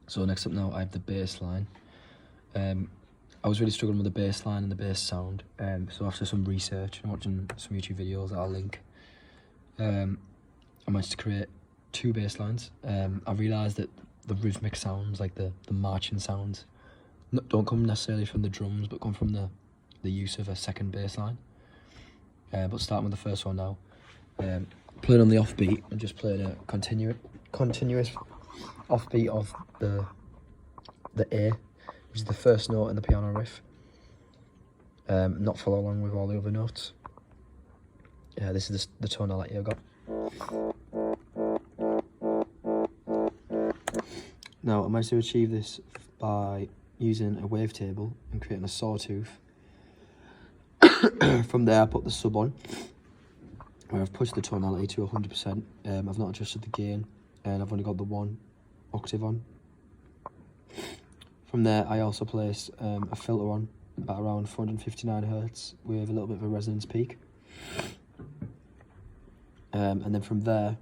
So next up now I have the bass line. I was really struggling with the bass line and the bass sound, so after some research and watching some YouTube videos that I'll link, I managed to create two bass lines. I realised that the rhythmic sounds, like the marching sounds, don't come necessarily from the drums, but come from the use of a second bass line. But starting with the first one now, playing on the offbeat and just playing a continuous offbeat of the A, which is the first note in the piano riff. Not follow along with all the other notes. This is the tonality I've got. Now I managed to achieve this by using a wavetable and creating a sawtooth. From there I put the sub on, where I've pushed the tonality to 100%. I've not adjusted the gain, and I've only got the one octave on. From there I also placed a filter on at around 459 Hz with a little bit of a resonance peak. And then from there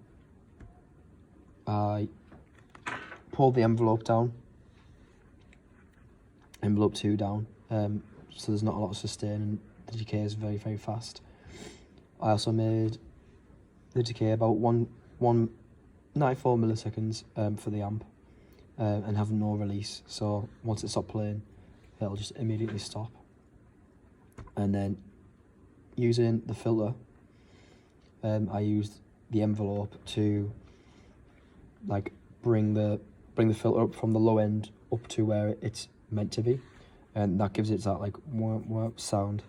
I pulled the envelope down, envelope 2 down, so there's not a lot of sustain and the decay is very, very fast. I also made the decay about 194 milliseconds for the amp, and have no release, so once it stopped playing it'll just immediately stop. And then using the filter, I used the envelope to like bring the filter up from the low end up to where it's meant to be, and that gives it that like wah sound.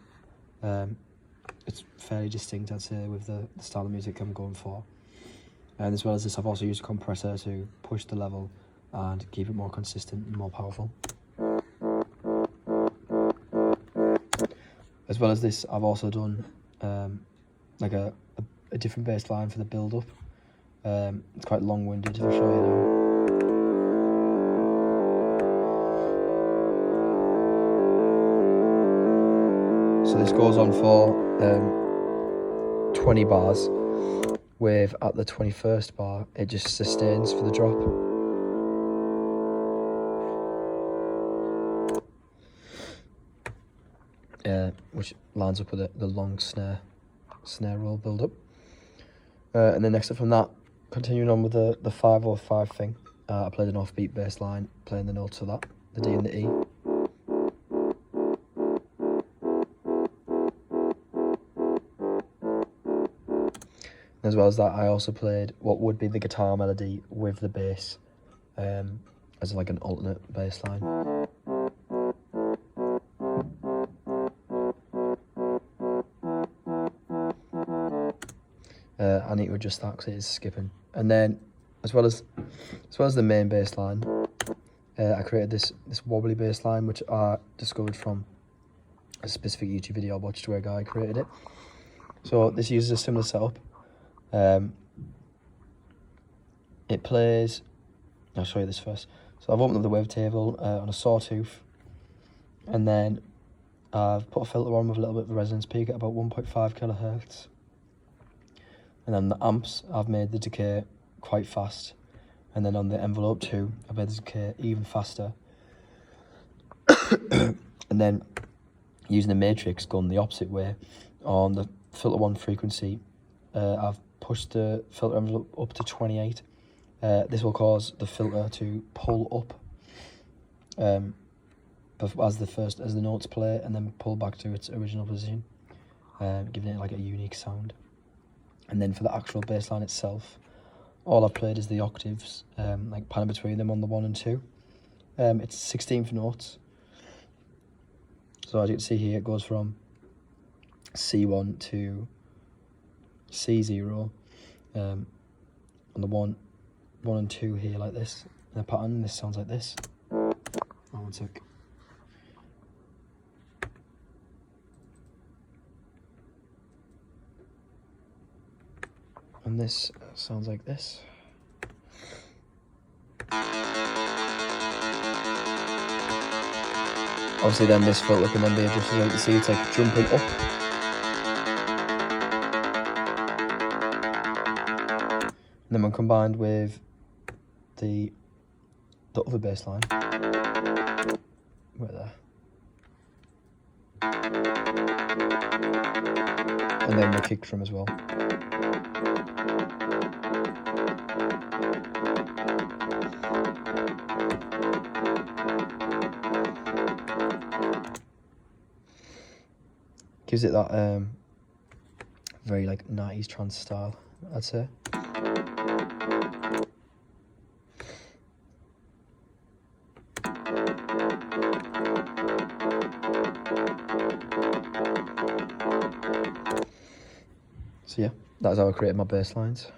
It's fairly distinct, I'd say, with the style of music I'm going for. And as well as this, I've also used a compressor to push the level and keep it more consistent and more powerful. As well as this, I've also done like a different bass line for the build-up. It's quite long-winded, I'll show you now. So this goes on for 20 bars, with at the 21st bar it just sustains for the drop. Which lines up with the long snare roll build up. And then next up from that, continuing on with the 505 thing, I played an offbeat bass line, playing the notes of that, the D and the E. As well as that, I also played what would be the guitar melody with the bass, as like an alternate bass line. I need to adjust that because it is skipping. And then, as well as the main bass line, I created this wobbly bass line, which I discovered from a specific YouTube video I watched where a guy created it. So this uses a similar setup. It plays, I'll show you this first. So I've opened up the wavetable on a sawtooth, and then I've put a filter on with a little bit of a resonance peak at about 1.5 kilohertz. And then the amps, I've made the decay quite fast. And then on the envelope 2, I've made the decay even faster. And then using the matrix, going the opposite way, on the filter 1 frequency, I've pushed the filter envelope up to 28. This will cause the filter to pull up as the notes play, and then pull back to its original position, giving it like a unique sound. And then for the actual bass line itself, all I've played is the octaves, like panning between them on the 1 and 2. It's 16th notes. So as you can see here, it goes from C1 to C0 on the 1 and 2 here, like this. In the pattern, this sounds like this. Oh, one sec. And this sounds like this. Obviously then this filter can then be adjusted, like you see, it's like jumping up. And then when combined with the the other bass line. Right there. And then the kick drum as well. Gives it that very like 90s trance style, I'd say. So yeah, that's how I created my bass lines.